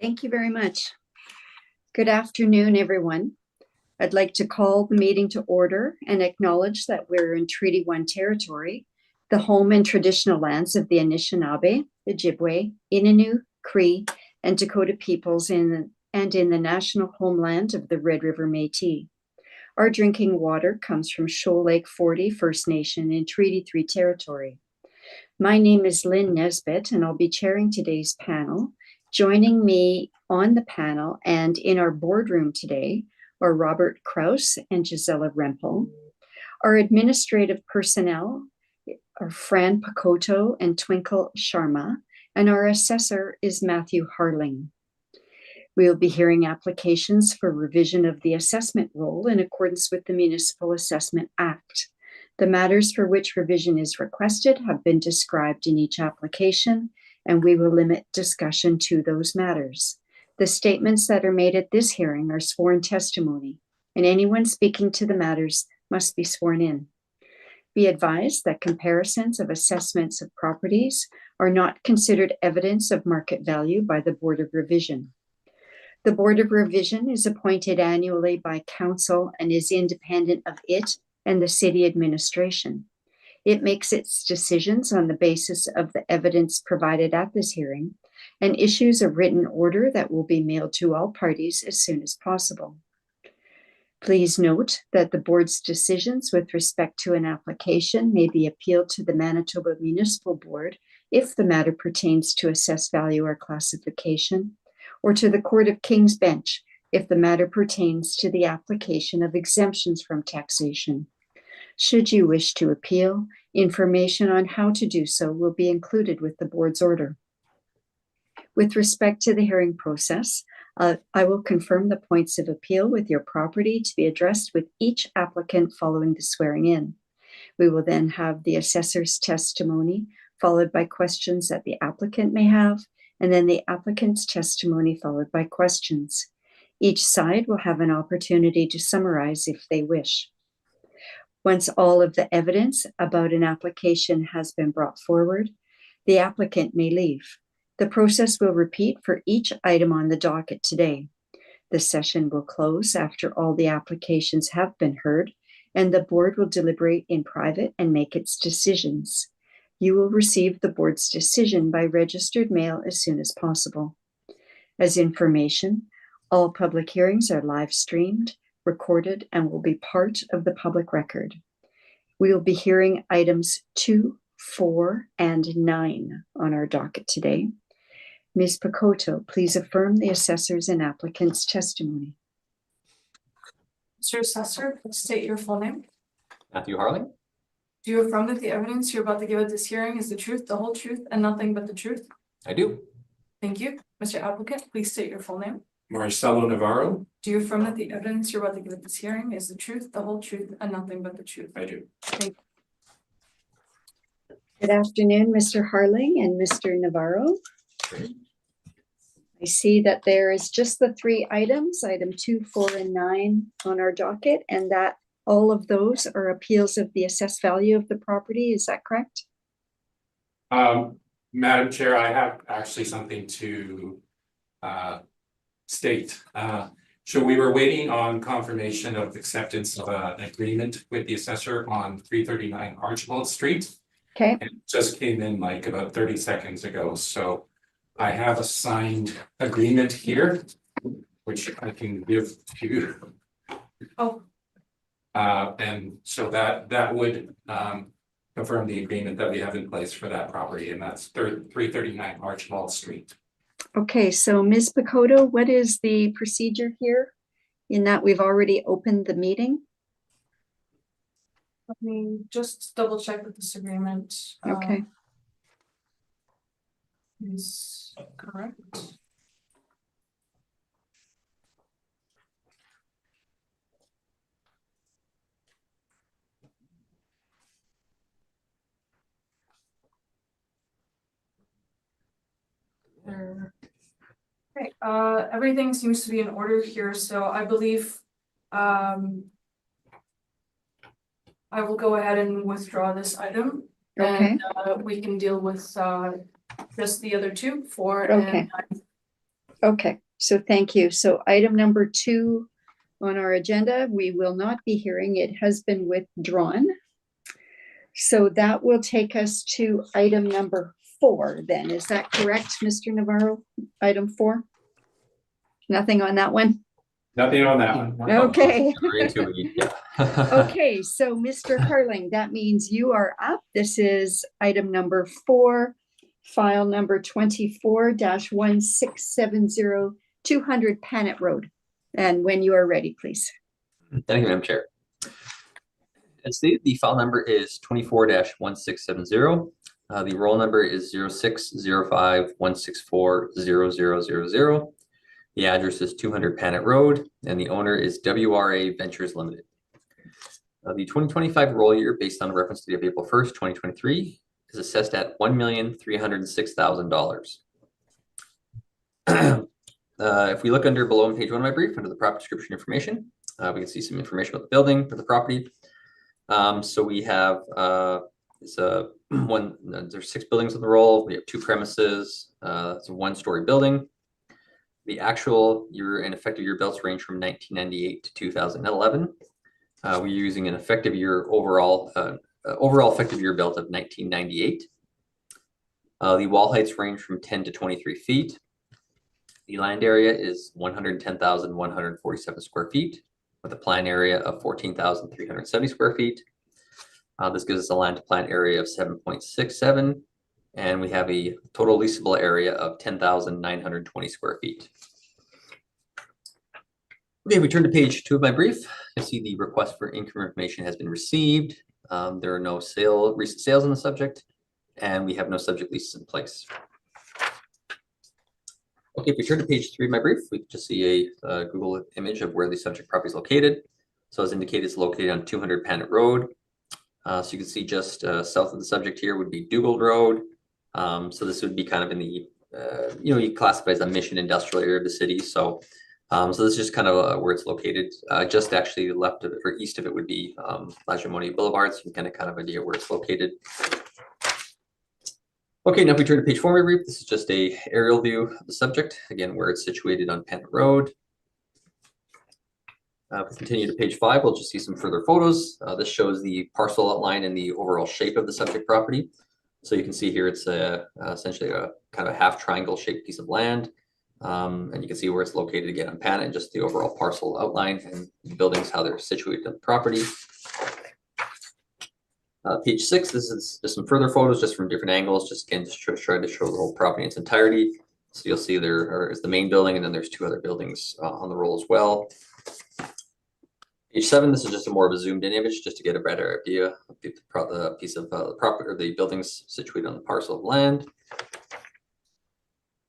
Thank you very much. Good afternoon, everyone. I'd like to call the meeting to order and acknowledge that we're in Treaty 1 territory, the home and traditional lands of the Anishinaabe, Ojibwe, Innu, Cree, and Dakota peoples in the national homeland of the Red River Métis. Our drinking water comes from Shoal Lake 40 First Nation in Treaty 3 territory. My name is Lynn Nesbitt, and I'll be chairing today's panel. Joining me on the panel and in our boardroom today are Robert Kraus and Gisela Rempel. Our administrative personnel are Fran Pakoto and Twinkle Sharma, and our assessor is Matthew Harling. We'll be hearing applications for revision of the assessment roll in accordance with the Municipal Assessment Act. The matters for which revision is requested have been described in each application, and we will limit discussion to those matters. The statements that are made at this hearing are sworn testimony, and anyone speaking to the matters must be sworn in. Be advised that comparisons of assessments of properties are not considered evidence of market value by the Board of Revision. The Board of Revision is appointed annually by Council and is independent of it and the City Administration. It makes its decisions on the basis of the evidence provided at this hearing and issues a written order that will be mailed to all parties as soon as possible. Please note that the board's decisions with respect to an application may be appealed to the Manitoba Municipal Board if the matter pertains to assessed value or classification, or to the Court of King's Bench if the matter pertains to the application of exemptions from taxation. Should you wish to appeal, information on how to do so will be included with the board's order. With respect to the hearing process, I will confirm the points of appeal with your property to be addressed with each applicant following the swearing in. We will then have the assessor's testimony, followed by questions that the applicant may have, and then the applicant's testimony followed by questions. Each side will have an opportunity to summarize if they wish. Once all of the evidence about an application has been brought forward, the applicant may leave. The process will repeat for each item on the docket today. The session will close after all the applications have been heard, and the board will deliberate in private and make its decisions. You will receive the board's decision by registered mail as soon as possible. As information, all public hearings are live streamed, recorded, and will be part of the public record. We will be hearing items 2, 4, and 9 on our docket today. Ms. Pakoto, please affirm the assessor's and applicant's testimony. Mr. Assessor, please state your full name. Matthew Harling. Do you affirm that the evidence you're about to give at this hearing is the truth, the whole truth, and nothing but the truth? I do. Thank you. Mr. Applicant, please state your full name. Marcelo Navarro. Do you affirm that the evidence you're about to give at this hearing is the truth, the whole truth, and nothing but the truth? I do. Thank you. Good afternoon, Mr. Harling and Mr. Navarro. I see that there is just the 3 items, item 2, 4, and 9 on our docket, and that all of those are appeals of the assessed value of the property. Is that correct? Madam Chair, I have actually something to state. So we were waiting on confirmation of acceptance of an agreement with the assessor on 339 Archibald Street. Okay. And it just came in like about 30 seconds ago. So I have a signed agreement here, which I can give to you. Oh. And so that would confirm the agreement that we have in place for that property, and that's 339 Archibald Street. Okay, so Ms. Pakoto, what is the procedure here in that we've already opened the meeting? Let me just double check that this agreement Okay. is correct. Okay, everything seems to be in order here, so I believe I will go ahead and withdraw this item. Okay. And we can deal with just the other 2, 4 Okay. and 9. Okay, so thank you. So item number 2 on our agenda, we will not be hearing. It has been withdrawn. So that will take us to item number 4 then. Is that correct, Mr. Navarro? Item 4? Nothing on that one? Nothing on that one. Okay. Three, two, yeah. Okay, so Mr. Harling, that means you are up. This is item number 4, file number 24-1670, 200 Panet Road. And when you are ready, please. Thank you, Madam Chair. As stated, the file number is 24-1670. The roll number is 0605-164-0000. The address is 200 Panet Road, and the owner is WRA Ventures Limited. The 2025 roll year, based on a reference to the April 1st, 2023, is assessed at $1,306,000. If we look under below on page 1 of my brief, under the property description information, we can see some information about the building or the property. So we have there's 6 buildings on the roll. We have 2 premises. It's a 1-story building. The actual year and effective year belts range from 1998 to 2011. We're using an effective year overall effective year belt of 1998. The wall heights range from 10 to 23 feet. The land area is 110,147 square feet with a plan area of 14,370 square feet. This gives us a land to plant area of 7.67, and we have a total leasable area of 10,920 square feet. Okay, we turn to page 2 of my brief. You see the request for income information has been received. There are no recent sales on the subject, and we have no subject leases in place. Okay, if we turn to page 3 of my brief, we can just see a Google image of where the subject property is located. So as indicated, it's located on 200 Panet Road. So you can see just south of the subject here would be Dugald Road. So this would be kind of in the, you classify as a mission industrial area of the city. So this is just kind of where it's located. Just actually left of it or east of it would be Lajimoni Boulevard. So you can kind of idea where it's located. Okay, now if we turn to page 4 of my brief, this is just a aerial view of the subject, again, where it's situated on Panet Road. If we continue to page 5, we'll just see some further photos. This shows the parcel outline and the overall shape of the subject property. So you can see here it's essentially a kind of a half triangle shaped piece of land. And you can see where it's located again on Panet and just the overall parcel outline and the buildings, how they're situated on the property. Page 6, this is just some further photos just from different angles, just again, just try to show the whole property in its entirety. So you'll see there is the main building, and then there's 2 other buildings on the roll as well. Page 7, this is just a more of a zoomed in image just to get a better idea of the piece of the property or the buildings situated on the parcel of land.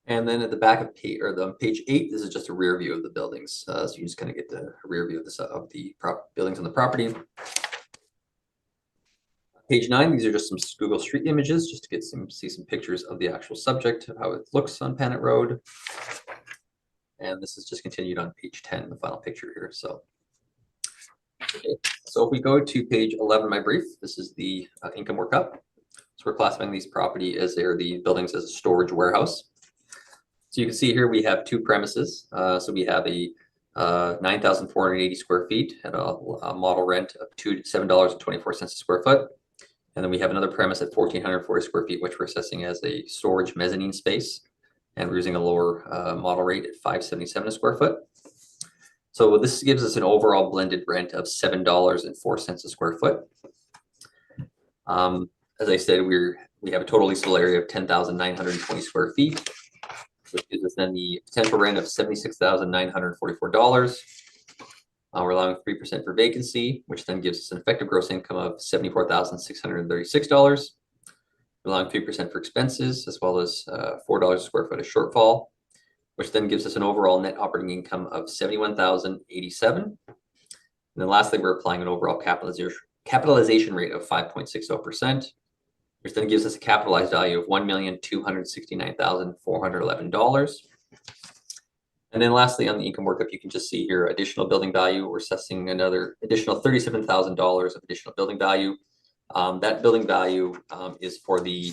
And then at the back of page 8, this is just a rear view of the buildings. So you just kind of get the rear view of the buildings on the property. Page 9, these are just some Google Street images just to get see some pictures of the actual subject, of how it looks on Panet Road. And this is just continued on page 10, the final picture here. So, okay. So if we go to page 11 of my brief, this is the income workup. So we're classifying these property as the buildings as a storage warehouse. So you can see here we have 2 premises. So we have a 9,480 square feet at a model rent of $7.24 a square foot. And then we have another premise at 1,440 square feet, which we're assessing as a storage mezzanine space. And we're using a lower model rate at $5.77 a square foot. So this gives us an overall blended rent of $7.04 a square foot. As I said, we have a total leasable area of 10,920 square feet, which gives us then the potential rent of $76,944. We're allowing 3% for vacancy, which then gives us an effective gross income of $74,636. We're allowing 3% for expenses, as well as $4 a square foot of shortfall, which then gives us an overall net operating income of $71,087. And then lastly, we're applying an overall capitalization rate of 5.60%, which then gives us a capitalized value of $1,269,411. And then lastly, on the income workup, you can just see here additional building value. We're assessing another additional $37,000 of additional building value. That building value is for the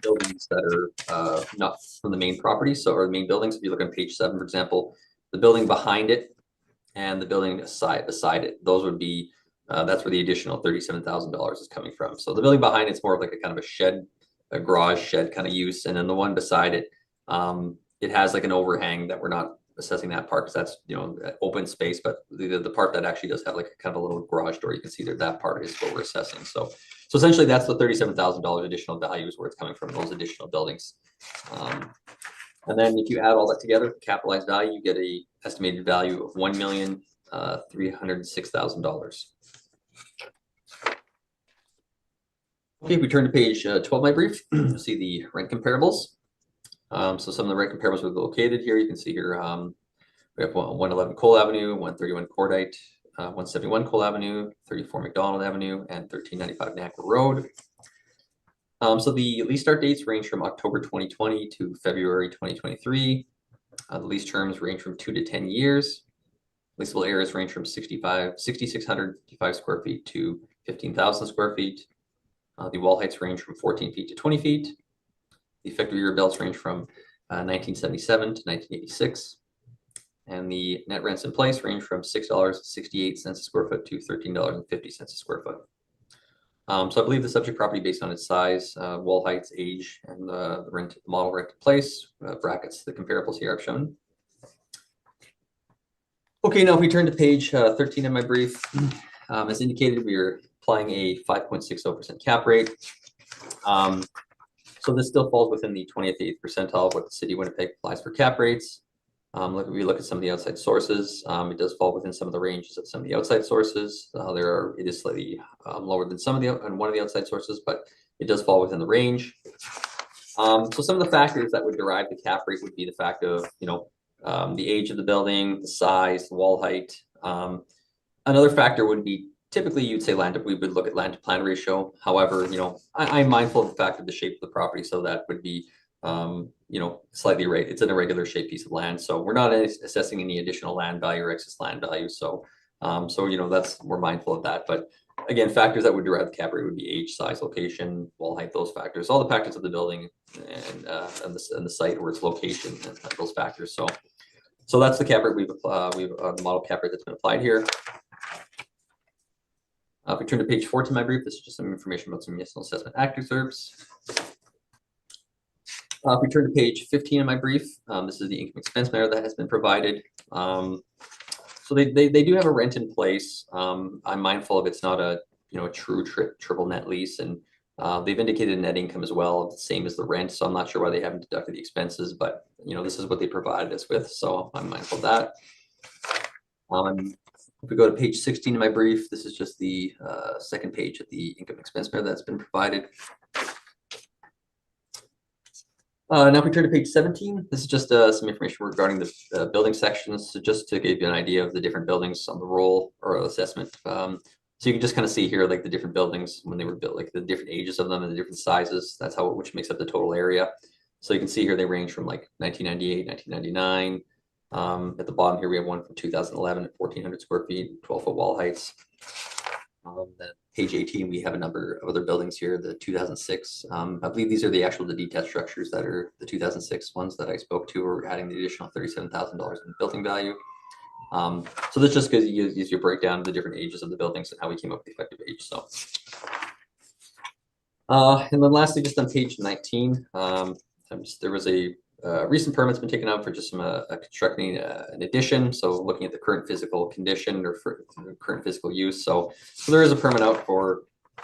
buildings that are not from the main property, so or the main buildings. If you look on page 7, for example, the building behind it and the building beside it, those would be that's where the additional $37,000 is coming from. So the building behind it's more of like a kind of a shed, a garage shed kind of use, and then the one beside it, it has like an overhang that we're not assessing that part because that's open space, but the part that actually does have like a kind of a little garage door, you can see that part is what we're assessing. So essentially that's the $37,000 additional value is where it's coming from, those additional buildings. And then if you add all that together, capitalized value, you get a estimated value of $1,306,000. Okay, if we turn to page 12 of my brief, you'll see the rent comparables. So some of the rent comparables are located here. You can see here we have 111 Cole Avenue, 131 Cordite, 171 Cole Avenue, 34 McDonald Avenue, and 1395 Niagara Road. So the lease start dates range from October 2020 to February 2023. The lease terms range from 2 to 10 years. Leasable areas range from 6,655 square feet to 15,000 square feet. The wall heights range from 14 feet to 20 feet. The effective year belts range from 1977 to 1986. And the net rents in place range from $6.68 a square foot to $13.50 a square foot. So I believe the subject property, based on its size, wall heights, age, and the model rent in place, brackets the comparables here I've shown. Okay, now if we turn to page 13 in my brief, as indicated, we are applying a 5.60% cap rate. So this still falls within the 28th percentile of what the city of Winnipeg applies for cap rates. We look at some of the outside sources. It does fall within some of the ranges of some of the outside sources. It is slightly lower than one of the outside sources, but it does fall within the range. So some of the factors that would derive the cap rate would be the fact of the age of the building, the size, the wall height. Another factor would be typically you'd say we would look at land to plan ratio. However, I'm mindful of the fact of the shape of the property, so that would be slightly it's an irregular shaped piece of land, so we're not assessing any additional land value or excess land value. So we're mindful of that. But again, factors that would derive the cap rate would be age, size, location, wall height, those factors, all the factors of the building and the site or its location, and those factors. So that's the cap rate the model cap rate that's been applied here. If we turn to page 14 of my brief, this is just some information about some municipal assessment act reserves. If we turn to page 15 of my brief, this is the income expense matter that has been provided. So they do have a rent in place. I'm mindful of it's not a true triple net lease, and they've indicated net income as well, the same as the rent. So I'm not sure why they haven't deducted the expenses, but this is what they provided us with, so I'm mindful of that. If we go to page 16 of my brief, this is just the second page of the income expense matter that's been provided. Now if we turn to page 17, this is just some information regarding the building sections. So just to give you an idea of the different buildings on the roll or assessment. So you can just kind of see here like the different buildings when they were built, like the different ages of them and the different sizes. That's which makes up the total area. So you can see here they range from like 1998, 1999. At the bottom here we have one from 2011 at 1,400 square feet, 12-foot wall heights. Then page 18, we have a number of other buildings here, the 2006. I believe these are the detached structures that are the 2006 ones that I spoke to, or adding the additional $37,000 in building value. So this just gives you a breakdown of the different ages of the buildings and how we came up with the effective age. So, and then lastly, just on page 19, there was a recent permit's been taken out for just some constructing an addition. So looking at the current physical condition or for current physical use. So there is a permit out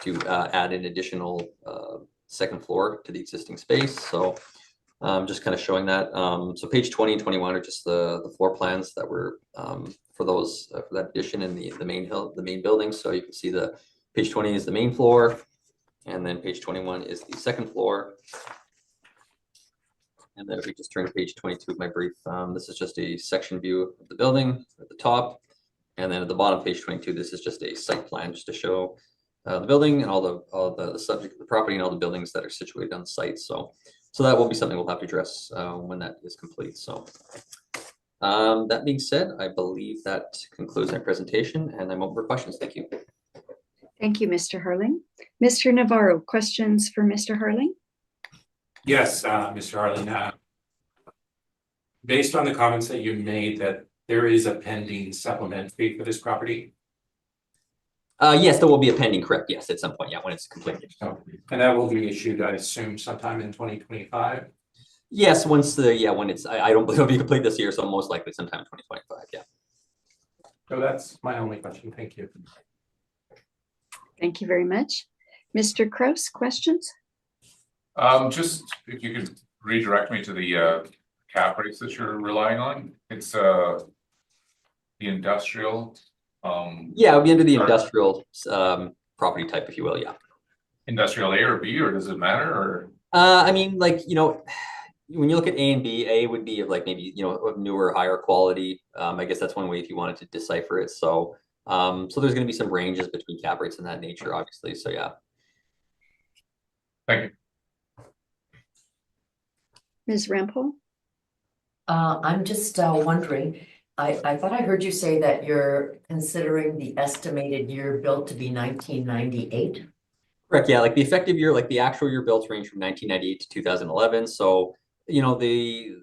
to add an additional second floor to the existing space. So just kind of showing that. So page 20 and 21 are just the floor plans that were for that addition in the main building. So you can see the page 20 is the main floor, and then page 21 is the second floor. And then if we just turn to page 22 of my brief, this is just a section view of the building at the top. And then at the bottom, page 22, this is just a site plan just to show the building and all the subject of the property and all the buildings that are situated on the site. So that will be something we'll have to address when that is complete. So that being said, I believe that concludes my presentation, and I'm open for questions. Thank you. Thank you, Mr. Harling. Mr. Navarro, questions for Mr. Harling? Yes, Mr. Harlan, based on the comments that you made that there is a pending supplement fee for this property. Yes, there will be a pending, correct, yes, at some point, yeah, when it's completed. So, and that will be issued, I assume, sometime in 2025. Yes, once when it's, I don't believe it'll be complete this year, so most likely sometime in 2025, yeah. So that's my only question. Thank you. Thank you very much. Mr. Kraus, questions? Just if you could redirect me to the cap rates that you're relying on. It's the industrial. Yeah, it'll be under the Or- industrial property type, if you will, yeah. Industrial A or B, or does it matter, or? I mean, like, you know, when you look at A and B, A would be of like maybe, you know, of newer, higher quality. I guess that's one way if you wanted to decipher it. So, so there's going to be some ranges between cap rates in that nature, obviously. So, yeah. Thank you. Ms. Rampol? I'm just wondering, I thought I heard you say that you're considering the estimated year built to be 1998. Correct. Yeah. Like the effective year, like the actual year built range from 1998 to 2011. So, you know, the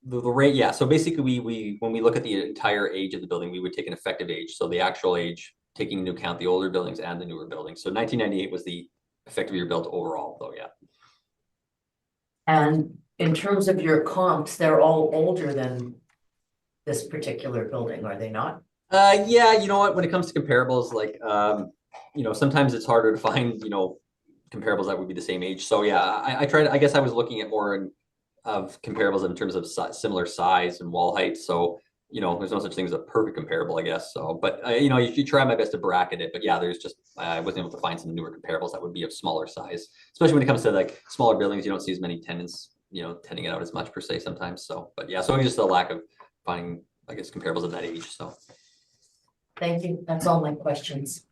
rate. Yeah. So basically we when we look at the entire age of the building, we would take an effective age. So the actual age, taking into account the older buildings and the newer buildings. So 1998 was the effective year built overall, though. Yeah. And in terms of your comps, they're all older than this particular building, are they not? Yeah, you know what, when it comes to comparables, like, you know, sometimes it's harder to find, you know, comparables that would be the same age. So yeah, I tried, I guess I was looking at more of comparables in terms of similar size and wall height. So, you know, there's no such thing as a perfect comparable, I guess. So, but you know, you try my best to bracket it, but yeah, there's just, I wasn't able to find some newer comparables that would be of smaller size, especially when it comes to like smaller buildings. You don't see as many tenants, you know, tending it out as much per se sometimes. So, but yeah, so it's just a lack of finding, I guess, comparables of that age. So. Thank you. That's all my questions.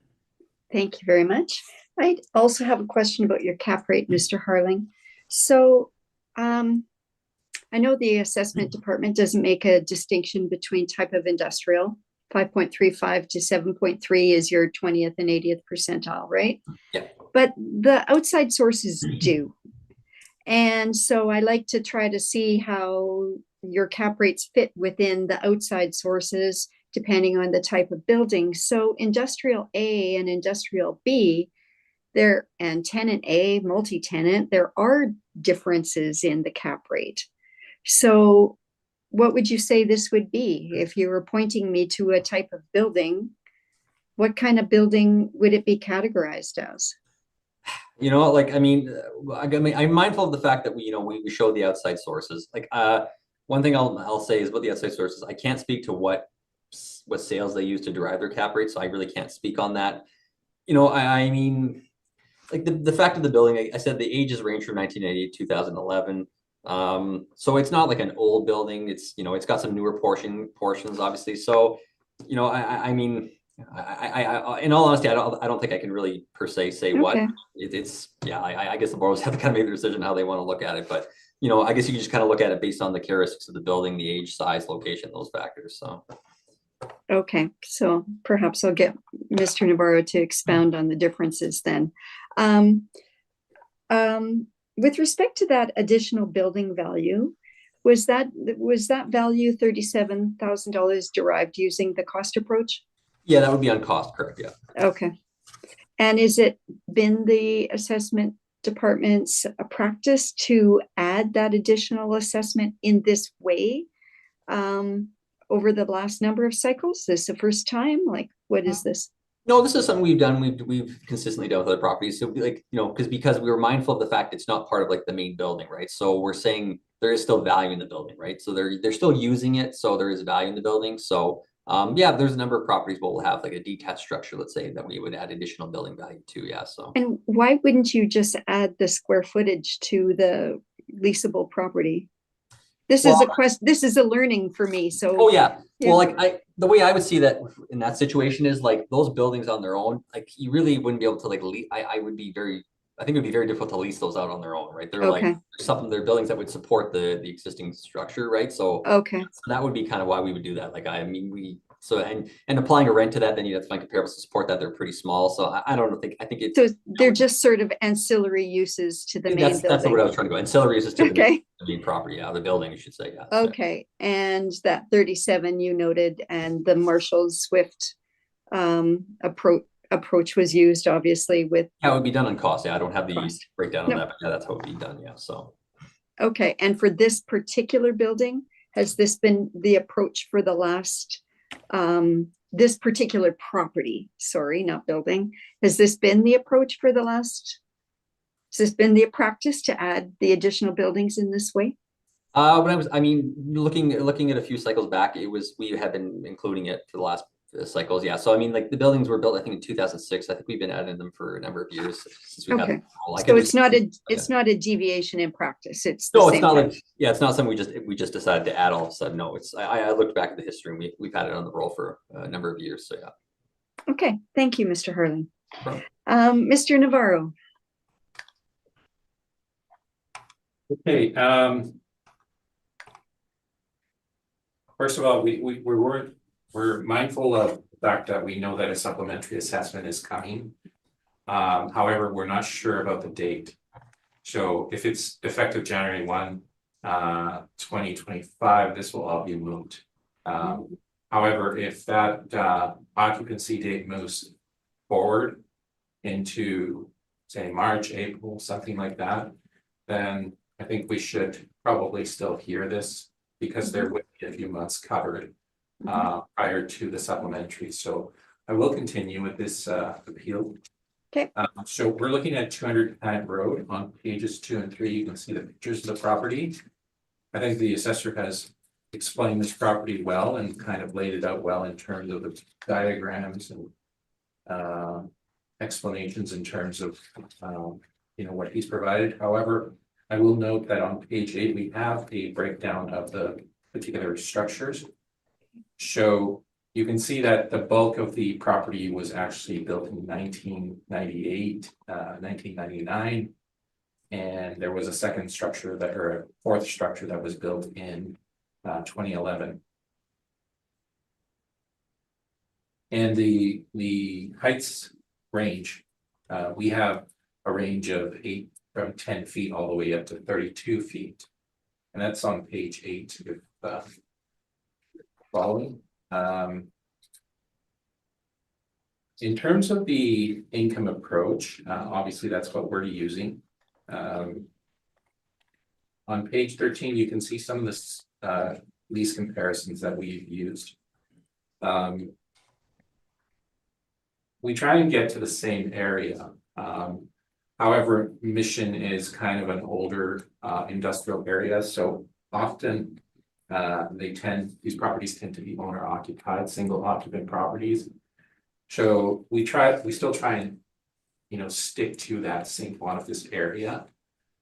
Thank you very much. I also have a question about your cap rate, Mr. Harling. So I know the assessment department doesn't make a distinction between type of industrial. 5.35 to 7.3 is your 20th and 80th percentile, right? Yeah. But the outside sources do. And so I like to try to see how your cap rates fit within the outside sources, depending on the type of building. So industrial A and industrial B, and tenant A, multi-tenant, there are differences in the cap rate. So what would you say this would be? If you were pointing me to a type of building, what kind of building would it be categorized as? You know, like, I mean, I'm mindful of the fact that we show the outside sources. Like, one thing I'll say is about the outside sources, I can't speak to what sales they use to derive their cap rate, so I really can't speak on that. You know, I mean, like the fact of the building, I said the ages range from 1988 to 2011. So it's not like an old building. It's, you know, it's got some newer portions, obviously. So, you know, I mean, I in all honesty, I don't think I can really per se say what it's. Yeah, I guess the borrowers have to kind of make the decision how they want to look at it. But, you know, I guess you can just kind of look at it based on the characteristics of the building, the age, size, location, those factors. So. Okay, so perhaps I'll get Mr. Navarro to expound on the differences then. With respect to that additional building value, was that value $37,000 derived using the cost approach? Yeah, that would be on cost, correct? Yeah. Okay. And is it been the assessment department's practice to add that additional assessment in this way over the last number of cycles? Is this the first time? Like, what is this? No, this is something we've done. We've consistently done with other properties. So, like, you know, because we were mindful of the fact it's not part of like the main building, right? So we're saying there is still value in the building, right? So they're still using it, so there is value in the building. So yeah, there's a number of properties where we'll have like a detached structure, let's say, that we would add additional building value to. Yeah. So. And why wouldn't you just add the square footage to the leasable property? This is a learning for me. So. Oh yeah. Well, like the way I would see that in that situation is like those buildings on their own, like you really wouldn't be able to like I think it would be very difficult to lease those out on their own, right? They're like they're buildings that would support the existing structure, right? So okay, so that would be kind of why we would do that. Like I mean, So, and applying a rent to that, then you have to find comparables to support that. They're pretty small. So I don't think, I think it's. So they're just sort of ancillary uses to the main That's what I building. was trying to go. Ancillary uses to the Okay, main property, yeah, the building, you should say, yeah. So, okay. And that 37 you noted, and the Marshall Swift approach was used, obviously, with yeah, it would be done on cost. Yeah, I don't have the cost. breakdown on No. that, but yeah, that's how it would be done. Yeah, so. Okay, and for this particular building, has this been the approach for the last, this particular property, sorry, not building, has this been the approach for the last, has this been the practice to add the additional buildings in this way? When I mean, looking at a few cycles back, we had been including it for the last cycles. Yeah. So, I mean, like the buildings were built, I think in 2006. I think we've been adding them for a number of years since we had. Okay. Like So it's not a deviation in practice. It's the no, it's same not thing. like, yeah, it's not something we just decided to add all of a sudden. No, I looked back at the history and we've had it on the roll for a number of years. So yeah. Okay, thank you, Mr. Harlan. Sure. Mr. Navarro. Okay, first of all, we're mindful of the fact that we know that a supplementary assessment is coming. However, we're not sure about the date. So if it's effective January 1, 2025, this will all be moved. However, if that occupancy date moves forward into, say, March, April, something like that, then I think we should probably still hear this because there would be a few months covered prior to the supplementary. So I will continue with this appeal. Okay. So we're looking at 200 Plant Road on pages 2 and 3. You can see the pictures of the property. I think the assessor has explained this property well and kind of laid it out well in terms of the diagrams and explanations in terms of what he's provided. However, I will note that on page 8 we have a breakdown of the particular structures. So you can see that the bulk of the property was actually built in 1998, 1999. And there was a second structure or a fourth structure that was built in 2011. And the heights range, we have a range of 8 from 10 feet all the way up to 32 feet. And that's on page 8 if following. In terms of the income approach, obviously that's what we're using. On page 13, you can see some of the lease comparisons that we've used. We try and get to the same area. However, Mission is kind of an older industrial area, so often these properties tend to be owner occupied, single occupant properties. So we still try and stick to that St. Boniface area,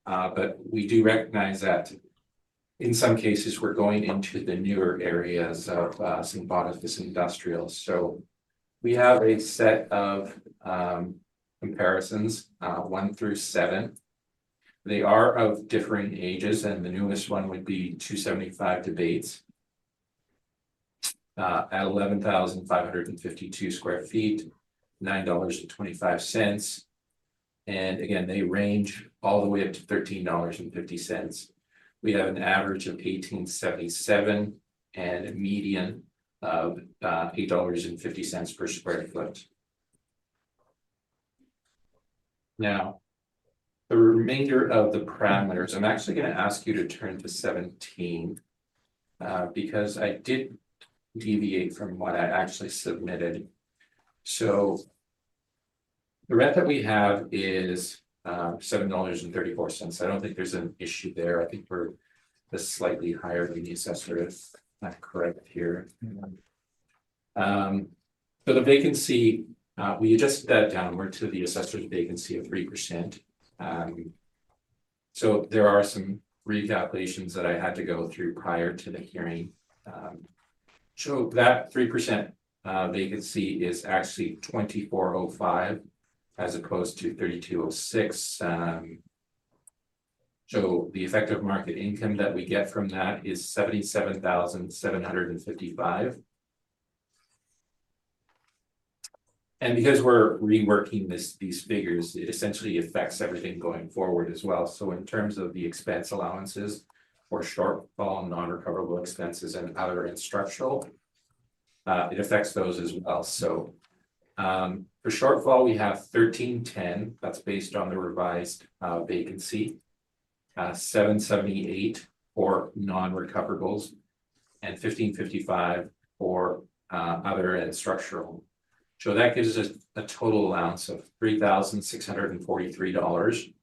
but we do recognize that in some cases we're going into the newer areas of St. Boniface industrial. So we have a set of comparisons 1 through 7. They are of differing ages, and the newest one would be 275 Debates at 11,552 square feet, $9.25. And again, they range all the way up to $13.50. We have an average of 1877 and a median of $8.50 per square foot. Now, the remainder of the parameters, I'm actually going to ask you to turn to 17 because I did deviate from what I actually submitted. So the rent that we have is $7.34. I don't think there's an issue there. I think we're just slightly higher than the assessor, if I'm correct here. So the vacancy, we adjusted that downward to the assessor's vacancy of 3%. So there are some recalculations that I had to go through prior to the hearing. So that 3% vacancy is actually 2405 as opposed to 3206. So the effective market income that we get from that is 77,755. And because we're reworking these figures, it essentially affects everything going forward as well. So in terms of the expense allowances for shortfall, non-recoverable expenses and other and structural, it affects those as well. So for shortfall, we have 1310, that's based on the revised vacancy. 778 for non-recoverables and 1555 for other and structural. So that gives us a total allowance of $3,643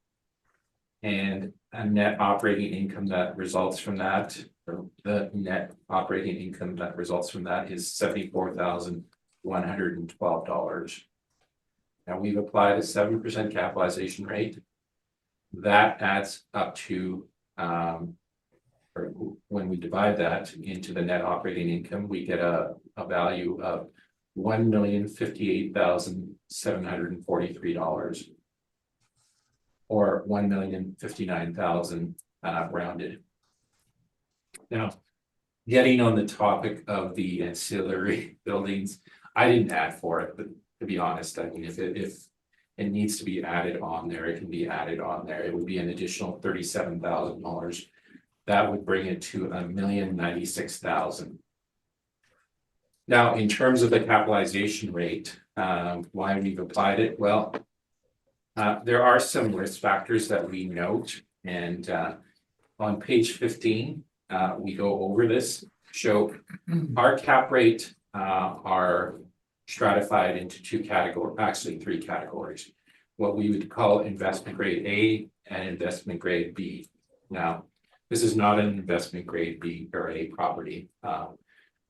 and a net operating income that results from that, or the net operating income that results from that is $74,112. Now we've applied a 7% capitalization rate. That adds up to, or when we divide that into the net operating income, we get a value of $1,058,743, or $1,059,000 rounded. Now, getting on the topic of the ancillary buildings, I didn't add for it, but to be honest, I mean, if it needs to be added on there, it can be added on there. It would be an additional $37,000. That would bring it to $1,096,000. Now, in terms of the capitalization rate, why we've applied it, well, there are some risk factors that we note, and on page 15, we go over this. So our cap rate are stratified into two categories, actually three categories. What we would call investment grade A and investment grade B. Now, this is not an investment grade B or A property.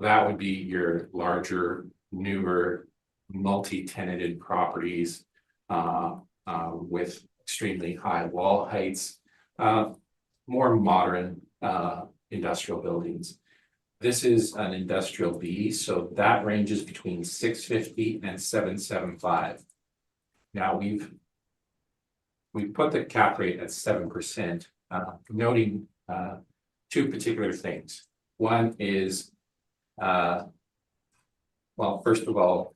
That would be your larger, newer, multi-tenanted properties with extremely high wall heights, more modern industrial buildings. This is an industrial B, so that ranges between 650 and 775. Now we've put the cap rate at 7%, noting two particular things. One is, well, first of all,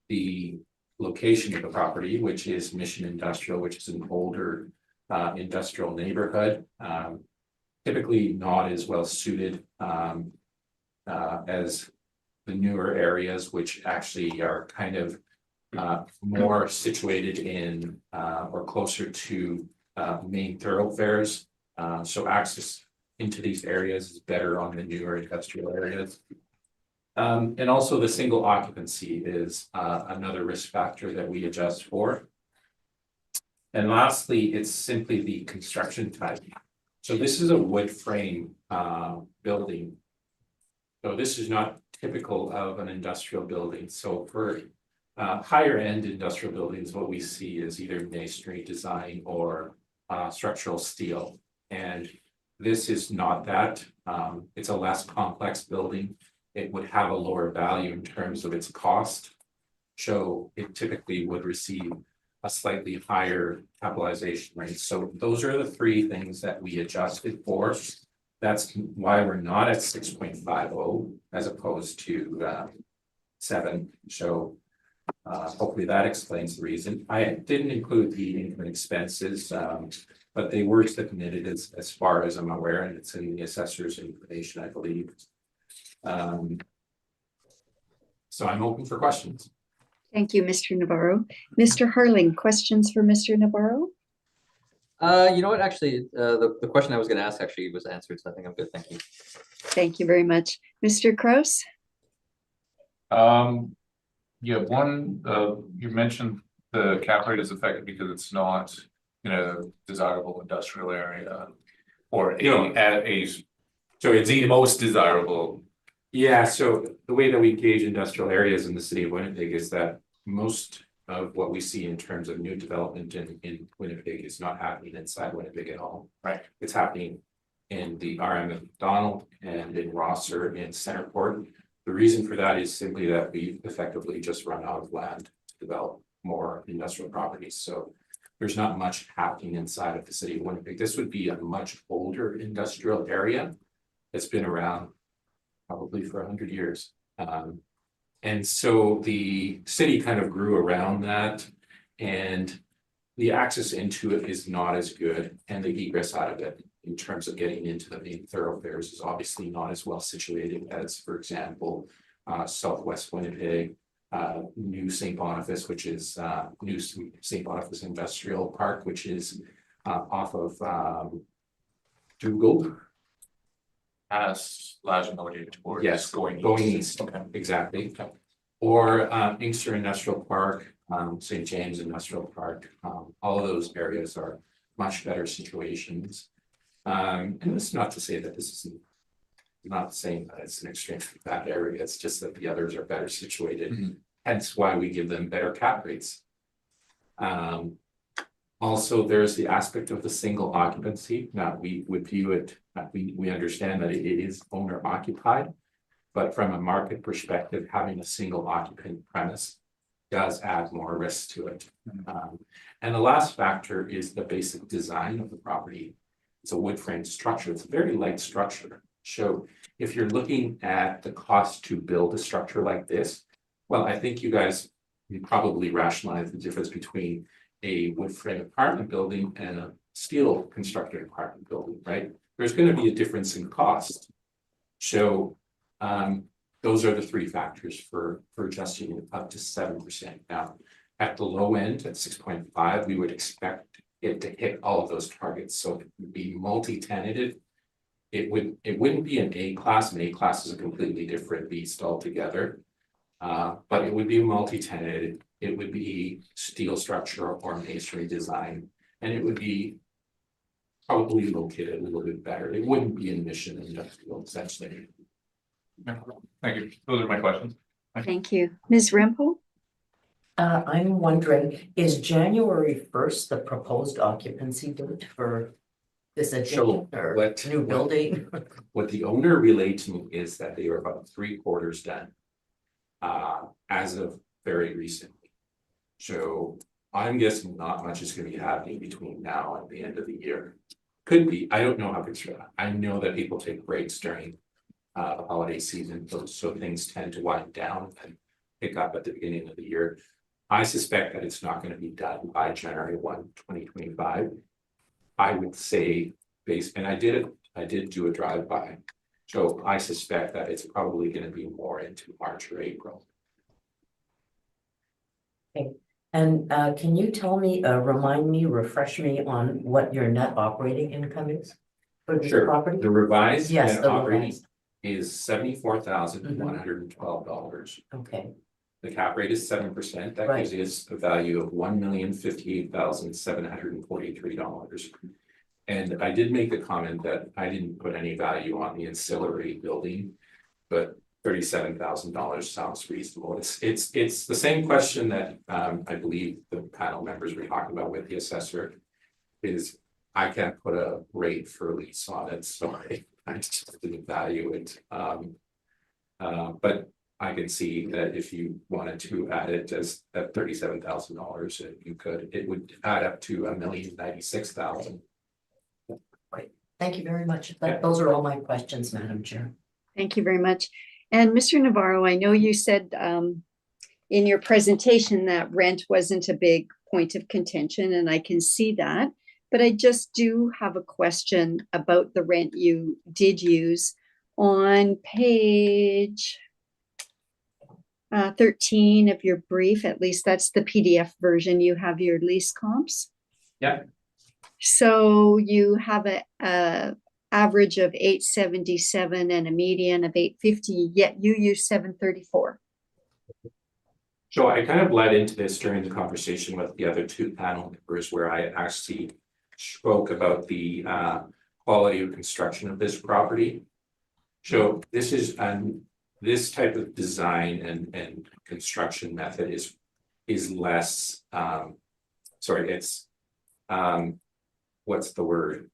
the location of the property, which is Mission Industrial, which is an older industrial neighborhood, typically not as well suited as the newer areas, which actually are kind of more situated in or closer to main thoroughfares. So access into these areas is better on the newer industrial areas. And also the single occupancy is another risk factor that we adjust for. And lastly, it's simply the construction type. So this is a wood frame building. So this is not typical of an industrial building. So for higher end industrial buildings, what we see is either masonry design or structural steel. And this is not that. It's a less complex building. It would have a lower value in terms of its cost. So it typically would receive a slightly higher capitalization rate. So those are the three things that we adjusted for. That's why we're not at 6.50 as opposed to 7. So hopefully that explains the reason. I didn't include the income expenses, but they were submitted as far as I'm aware, and it's in the assessor's information, I believe. So I'm open for questions. Thank you, Mr. Navarro. Mr. Harling, questions for Mr. Navarro? You know what, actually, the question I was going to ask actually was answered, so I think I'm good, thank you. Thank you very much. Mr. Kraus? Yeah, one, you mentioned the cap rate is affected because it's not in a desirable industrial area or so it's the most desirable. Yeah, so the way that we gauge industrial areas in the city of Winnipeg is that most of what we see in terms of new development in Winnipeg is not happening inside Winnipeg at all. Right. It's happening in the RM of McDonald and in Rosser and Centerport. The reason for that is simply that we've effectively just run out of land to develop more industrial properties. So there's not much happening inside of the city of Winnipeg. This would be a much older industrial area that's been around probably for 100 years. And so the city kind of grew around that, and the access into it is not as good, and the egress out of it in terms of getting into the main thoroughfares is obviously not as well situated as, for example, Southwest Winnipeg, New St. Boniface, which is New St. Boniface Industrial Park, which is off of Dougal. As Lajanodia towards. Yes, Going east, Okay. exactly. Or Inkster Industrial Park, St. James Industrial Park, all of those areas are much better situations. And it's not to say that this isn't, not saying that it's an extremely bad area, it's just that the others are better situated. Mhm. Hence why we give them better cap rates. Also, there's the aspect of the single occupancy. Now, we would view it, we understand that it is owner occupied. But from a market perspective, having a single occupant premise does add more risk to it. And the last factor is the basic design of the property. It's a wood frame structure. It's a very light structure. So if you're looking at the cost to build a structure like this, well, I think you guys probably rationalize the difference between a wood frame apartment building and a steel constructed apartment building, right? There's going to be a difference in cost. So those are the three factors for adjusting it up to 7%. Now, at the low end, at 6.5, we would expect it to hit all of those targets. So it would be multi-tenanted. It wouldn't be an A class. An A class is a completely different beast altogether. But it would be multi-tenanted. It would be steel structure or masonry design, and it would be probably located a little bit better. It wouldn't be in mission industrial essentially. Thank you. Those are my questions. Thank you. Ms. Rempel? I'm wondering, is January 1st the proposed occupancy date for this addition or new building? What the owner relayed to me is that they were about 3/4 done as of very recently. So I'm guessing not much is going to be happening between now and the end of the year. Could be. I don't know how it's. I know that people take breaks during the holiday season, so things tend to wind down and pick up at the beginning of the year. I suspect that it's not going to be done by January 1, 2025. I would say and I did do a drive-by. So I suspect that it's probably going to be more into March or April. Okay. And can you tell me, refresh me on what your net operating income is for this property? The revised Yes, net the operating revised. is $74,112. Okay, The cap rate is 7%. That Right. gives us a value of $1,058,743. And I did make the comment that I didn't put any value on the ancillary building, but $37,000 sounds reasonable. It's the same question that I believe the panel members were talking about with the assessor. Is I can't put a rate for lease on it, so I just didn't value it. But I can see that if you wanted to add it as at $37,000, you could. It would add up to $1,096,000. thank you very much. Yeah. Those are all my questions, Madam Chair. Thank you very much. And Mr. Navarro, I know you said in your presentation that rent wasn't a big point of contention, and I can see that. But I just do have a question about the rent you did use on page 13 of your brief. At least that's the PDF version. You have your lease comps. Yeah. So you have a average of 877 and a median of 850, yet you use 734. So I kind of led into this during the conversation with the other two panel members where I actually spoke about the quality of construction of this property. So this is this type of design and construction method is less sorry, it's what's the word?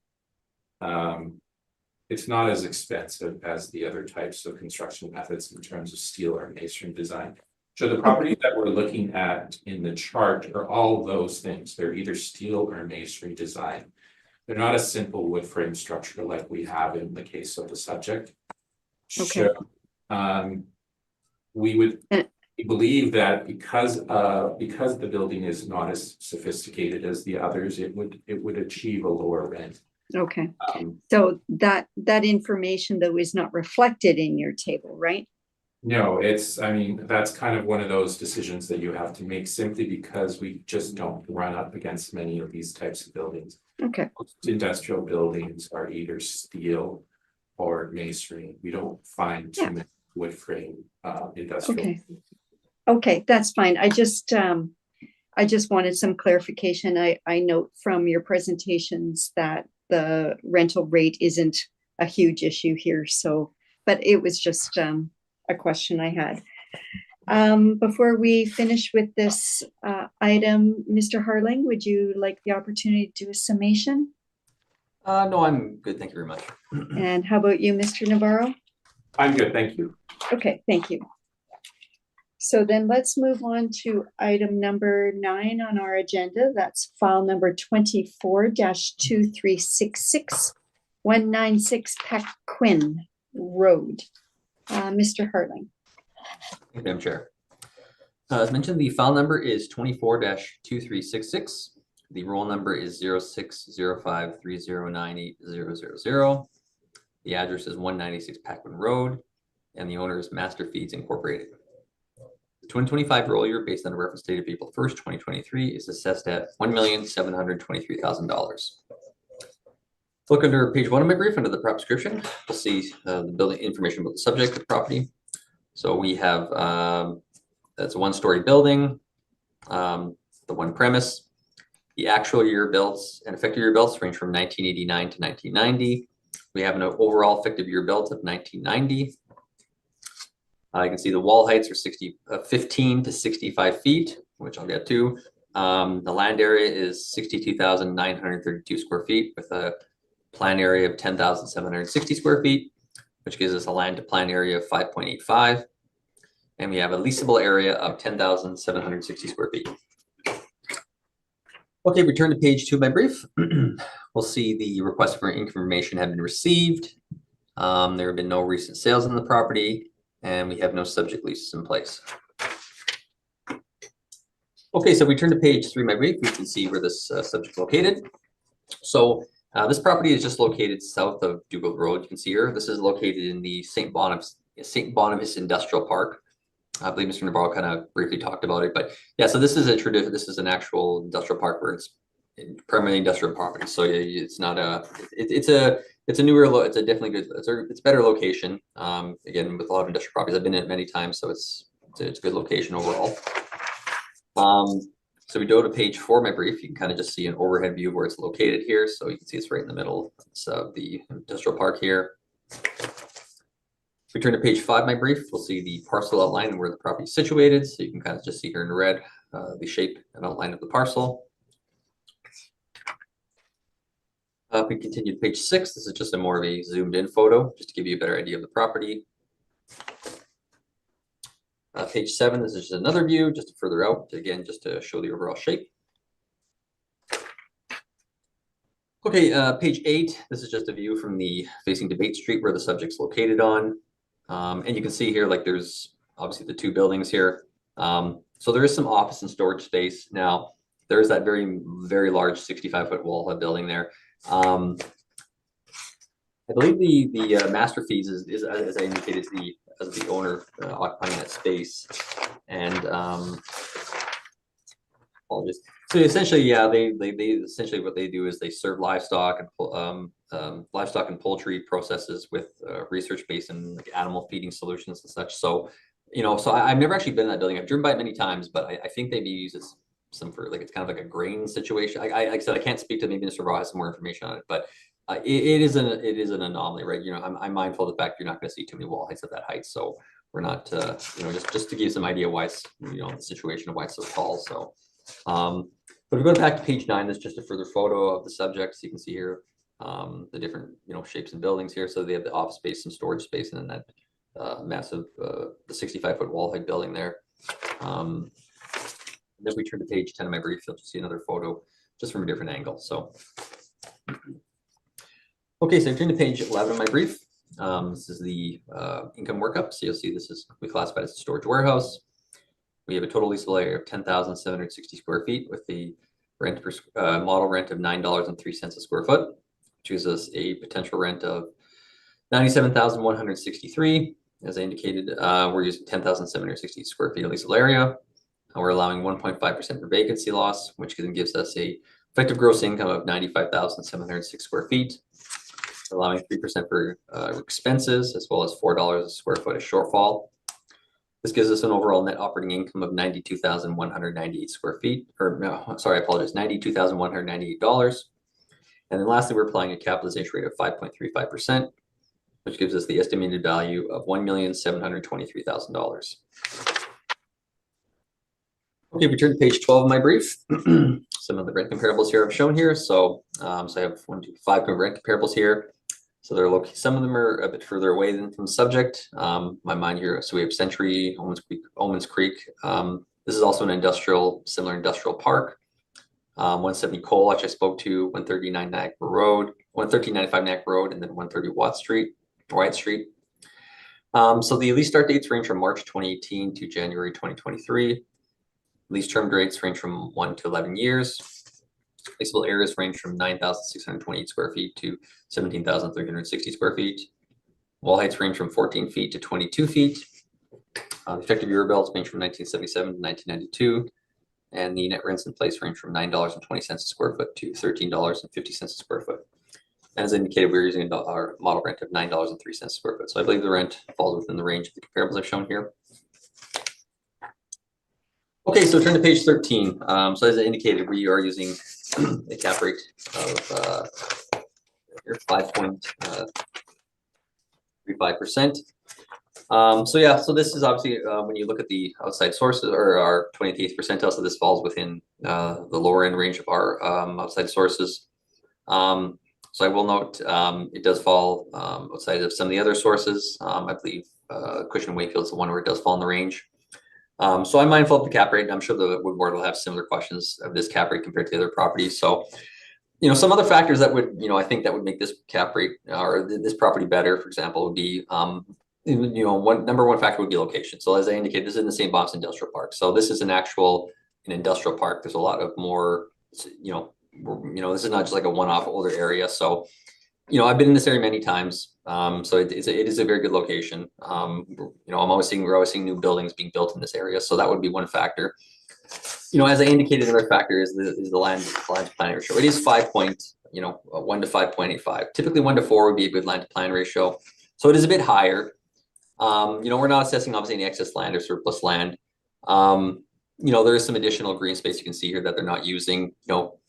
It's not as expensive as the other types of construction methods in terms of steel or masonry design. So the properties that we're looking at in the chart are all those things. They're either steel or masonry design. They're not a simple wood frame structure like we have in the case of the subject. Okay. So we would We believe that because the building is not as sophisticated as the others, it would achieve a lower rent. Okay, Um, so that information though is not reflected in your table, right? No, I mean, that's kind of one of those decisions that you have to make simply because we just don't run up against many of these types of buildings. Okay, Most industrial buildings are either steel or masonry. We don't find Yeah. too many wood frame industrial. Okay. Okay, that's fine. I just wanted some clarification. I note from your presentations that the rental rate isn't a huge issue here, so, but it was just a question I had. Before we finish with this item, Mr. Harling, would you like the opportunity to do a summation? No, I'm good. Thank you very much. And how about you, Mr. Navarro? I'm good, thank you. Okay, thank you. So then let's move on to item number 9 on our agenda. That's file number 24-2366, 196 Paquin Road. Mr. Harling. Thank you, Madam Chair. As mentioned, the file number is 24-2366. The roll number is 0605309800. The address is 196 Paquin Road, and the owner is Master Feeds Incorporated. The 2025 roll year, based on a reference date of April 1st, 2023, is assessed at $1,723,000. Look under page 1 of my brief, under the prop description, we'll see the building information about the subject of the property. So we have, that's a 1-story building, the one premise. The actual year built and effective year built range from 1989 to 1990. We have an overall effective year built of 1990. You can see the wall heights are 15 to 65 feet, which I'll get to. The land area is 62,932 square feet with a plan area of 10,760 square feet, which gives us a land to plan area of 5.85. And we have a leasable area of 10,760 square feet. Okay, we turn to page 2 of my brief. We'll see the request for information have been received. There have been no recent sales on the property, and we have no subject leases in place. Okay, so we turn to page 3 of my brief. We can see where this subject is located. So this property is just located south of Dugald Road. You can see here. This is located in the St. Boniface Industrial Park. I believe Mr. Navarro kind of briefly talked about it, but yeah, so this is an actual industrial park where it's primarily industrial property. So it's not it's a newer, it's a definitely good, it's a better location. Again, with a lot of industrial properties, I've been in it many times, so it's a good location overall. So we go to page 4 of my brief. You can kind of just see an overhead view of where it's located here. So you can see it's right in the middle of the industrial park here. If we turn to page 5 of my brief, we'll see the parcel outline and where the property is situated. So you can kind of just see here in red the shape and outline of the parcel. If we continue to page 6, this is just a more of a zoomed in photo, just to give you a better idea of the property. Page 7, this is just another view, just further out, again, just to show the overall shape. Okay, page 8, this is just a view from the facing Debate Street where the subject's located on. And you can see here, like there's obviously the 2 buildings here. So there is some office and storage space. Now, there's that very, very large 65-foot wall building there. I believe the Master Feeds is as I indicated, as the owner occupying that space. And apologies. So essentially, yeah, they essentially what they do is they serve livestock and poultry processes with research based in like animal feeding solutions and such. So, so I've never actually been in that building. I've driven by it many times, but I think they use it some for like, it's kind of like a grain situation. Like I said, I can't speak to, maybe Mr. Raw has some more information on it, but it is an anomaly, right? I'm mindful of the fact you're not going to see too many wall heights at that height. So we're not, just to give you some idea why it's, the situation of why it's so tall. So, but if we go back to page 9, there's just a further photo of the subject. So you can see here the different, shapes and buildings here. So they have the office space and storage space, and then that massive, the 65-foot wall height building there. Then we turn to page 10 of my brief, you'll just see another photo just from a different angle. So, okay, so turn to page 11 of my brief. This is the income workup. So you'll see this is, we classified as a storage warehouse. We have a total leasable area of 10,760 square feet with the rent per model rent of $9.03 a square foot, which gives us a potential rent of 97,163. As I indicated, we're using 10,760 square feet of leasable area. And we're allowing 1.5% for vacancy loss, which then gives us a effective gross income of 95,706 square feet, allowing 3% for expenses, as well as $4 a square foot of shortfall. This gives us an overall net operating income of 92,198 square feet, or no, sorry, I apologize, $92,198. And then lastly, we're applying a capitalization rate of 5.35%, which gives us the estimated value of $1,723,000. Okay, we turn to page 12 of my brief. Some of the rent comparables here I've shown here. So, I have 1, 2, 5 rent comparables here. So they're located. Some of them are a bit further away than from the subject. My mind here. So we have Century, Omens Creek. This is also an similar industrial park. 170 Cole, which I spoke to, 139 Niagara Road, 11395 Niagara Road, and then 130 Wyatt Street. So the lease start dates range from March 2018 to January 2023. Lease term rates range from 1 to 11 years. Leasable areas range from 9,628 square feet to 17,360 square feet. Wall heights range from 14 feet to 22 feet. Effective year builds range from 1977 to 1992. And the net rents in place range from $9.20 a square foot to $13.50 a square foot. And as indicated, we're using our model rent of $9.03 a square foot. So I believe the rent falls within the range of the comparables I've shown here. Okay, so turn to page 13. So as I indicated, we are using a cap rate of 5.35%. So yeah, so this is obviously when you look at the outside sources or our 28th percentile, so this falls within the lower end range of our outside sources. So I will note it does fall outside of some of the other sources. I believe Cushman & Wakefield's the one where it does fall in the range. So I'm mindful of the cap rate, and I'm sure the Wood Board will have similar questions of this cap rate compared to the other properties. So, you know, some other factors that would, you know, I think that would make this cap rate or this property better, for example, would be, you know, number one factor would be location. So as I indicated, this is in the St. Bob's Industrial Park. So this is an industrial park. There's a lot of more, you know, this is not just like a one-off older area. So, you know, I've been in this area many times. So it is a very good location. You know, we're always seeing new buildings being built in this area. So that would be one factor. You know, as I indicated, another factor is the land to plan ratio. It is 1 to 5.85. Typically 1 to 4 would be a good land to plan ratio. So it is a bit higher. You know, we're not assessing obviously any excess land or surplus land. You know, there is some additional green space you can see here that they're not using. You know,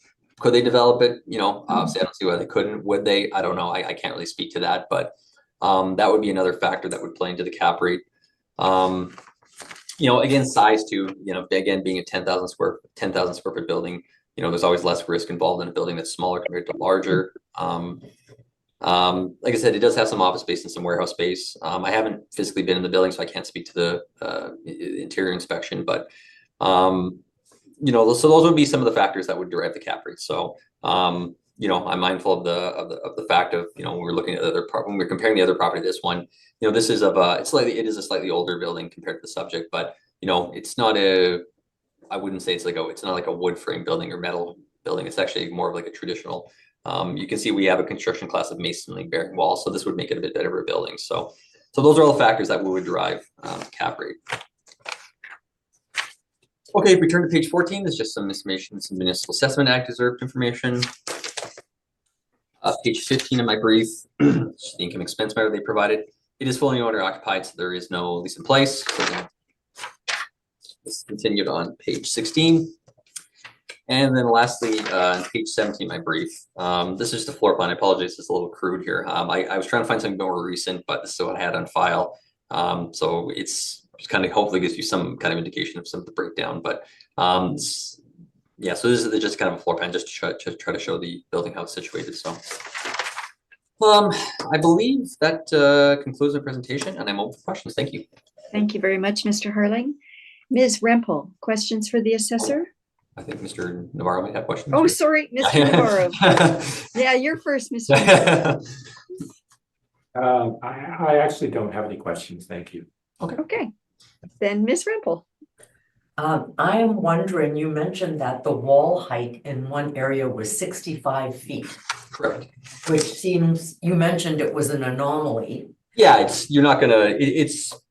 could they develop it? You know, obviously I don't see why they couldn't. Would they? I don't know. I can't really speak to that, but that would be another factor that would play into the cap rate. You know, again, size too, you know, again, being a 10,000 square foot building, you know, there's always less risk involved in a building that's smaller compared to larger. Like I said, it does have some office space and some warehouse space. I haven't physically been in the building, so I can't speak to the interior inspection, but you know, so those would be some of the factors that would derive the cap rate. So, you know, I'm mindful of the fact of, you know, when we're looking at when we're comparing the other property to this one, you know, this is it is a slightly older building compared to the subject, but you know, it's not I wouldn't say it's not like a wood frame building or metal building. It's actually more of like a traditional. You can see we have a construction class of masonry bearing walls, so this would make it a bit better of a building. So those are all the factors that we would derive cap rate. Okay, if we turn to page 14, there's just some information, some Municipal Assessment Act deserved information. Page 15 of my brief, the income expense matter they provided. It is fully owner occupied, so there is no lease in place. This continued on page 16. And then lastly, on page 17 of my brief, this is just a floor plan. I apologize, it's a little crude here. I was trying to find something more recent, but this is what I had on file. So it's kind of hopefully gives you some kind of indication of some of the breakdown. But yeah, so this is just kind of a floor plan just to try to show the building how it's situated. So I believe that concludes the presentation, and I'm open for questions. Thank you. Thank you very much, Mr. Harling. Ms. Rempel, questions for the assessor? I think Mr. Navarro might have questions. Oh, sorry, Mr. Navarro. Yeah, you're first, Mr. Navarro. I actually don't have any questions. Thank you. Okay, then Ms. Rempel. I am wondering, you mentioned that the wall height in one area was 65 feet, Correct. which seems, you mentioned it was an anomaly. Yeah, you're not gonna,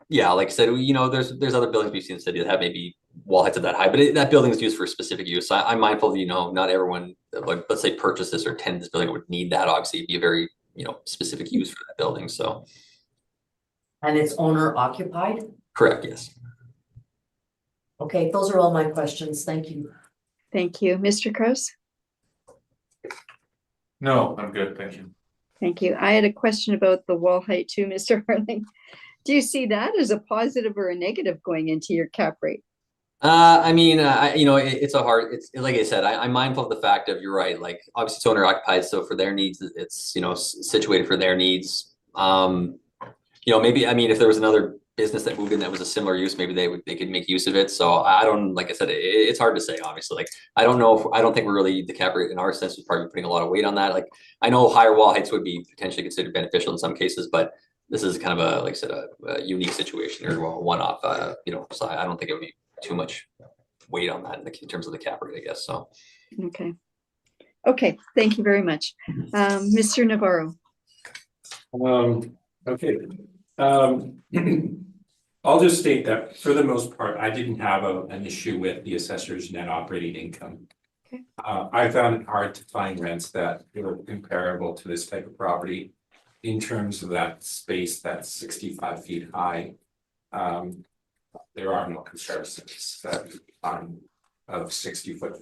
yeah, like I said, there's other buildings we've seen in the city that have maybe wall heights of that high, but that building is used for a specific use. I'm mindful that, not everyone, like, let's say purchase this or attend this building would need that, obviously it'd be a very, specific use for that building, so. And it's owner occupied? Correct, yes. Okay, those are all my questions. Thank you. Thank you. Mr. Kraus? No, I'm good, thank you. Thank you. I had a question about the wall height too, Mr. Harling. Do you see that as a positive or a negative going into your cap rate? It's like I said, I'm mindful of the fact of, you're right, like obviously it's owner occupied, so for their needs, it's, situated for their needs. Maybe, if there was another business that moved in that was a similar use, maybe they could make use of it. So I don't, like I said, it's hard to say, obviously. Like, I don't think we're really, the cap rate in our sense is probably putting a lot of weight on that. Like, I know higher wall heights would be potentially considered beneficial in some cases, but this is kind of a, like I said, a unique situation or a one-off, so I don't think it would be too much weight on that in terms of the cap rate, I guess, so. Okay. Okay, thank you very much. Mr. Navarro? Okay. I'll just state that for the most part, I didn't have an issue with the assessor's net operating income. Okay. I found it hard to find rents that were comparable to this type of property in terms of that space that's 65 feet high. There are no comparisons that of 65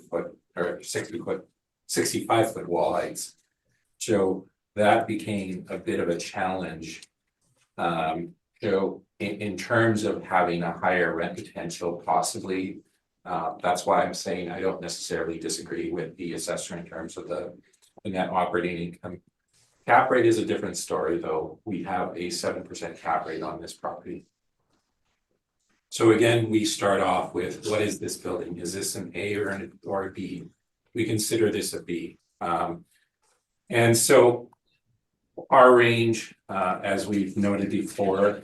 foot wall heights. So that became a bit of a challenge. In terms of having a higher rent potential, possibly, that's why I'm saying I don't necessarily disagree with the assessor in terms of the net operating income. Cap rate is a different story, though. We have a 7% cap rate on this property. So again, we start off with, what is this building? Is this an A or a B? We consider this a B. And so our range, as we've noted before,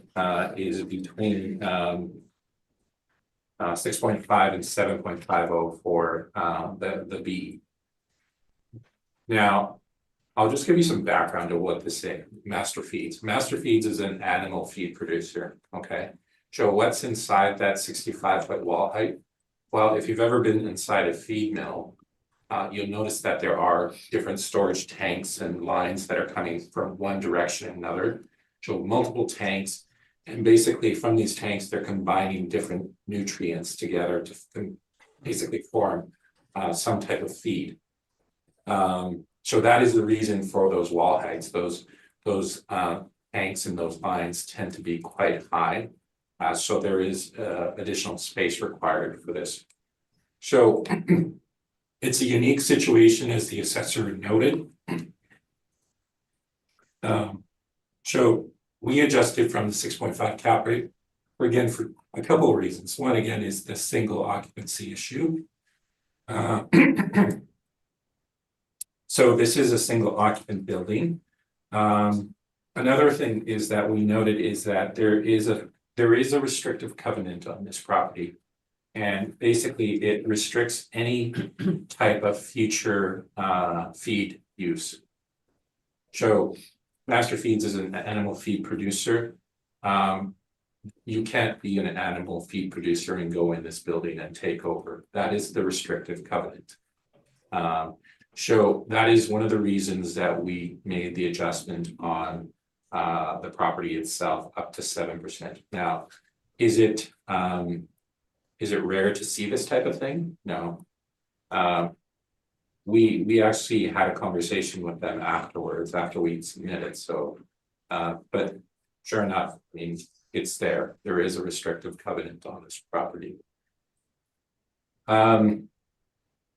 is between 6.5 and 7.50 for the B. Now, I'll just give you some background of what this is. Master Feeds. Master Feeds is an animal feed producer, okay? So what's inside that 65-foot wall height? Well, if you've ever been inside a feed mill, you'll notice that there are different storage tanks and lines that are coming from one direction and another. So multiple tanks, and basically from these tanks, they're combining different nutrients together to basically form some type of feed. So that is the reason for those wall heights. Those tanks and those lines tend to be quite high. So there is additional space required for this. So it's a unique situation, as the assessor noted. So we adjusted from the 6.5 cap rate, again, for a couple of reasons. One, again, is the single occupancy issue. So this is a single occupant building. Another thing is that we noted is that there is a restrictive covenant on this property. And basically it restricts any type of future feed use. So Master Feeds is an animal feed producer. You can't be an animal feed producer and go in this building and take over. That is the restrictive covenant. So that is one of the reasons that we made the adjustment on the property itself up to 7%. Now, is it rare to see this type of thing? No. We actually had a conversation with them afterwards, after we'd submitted. So, but sure enough, I mean, it's there. There is a restrictive covenant on this property.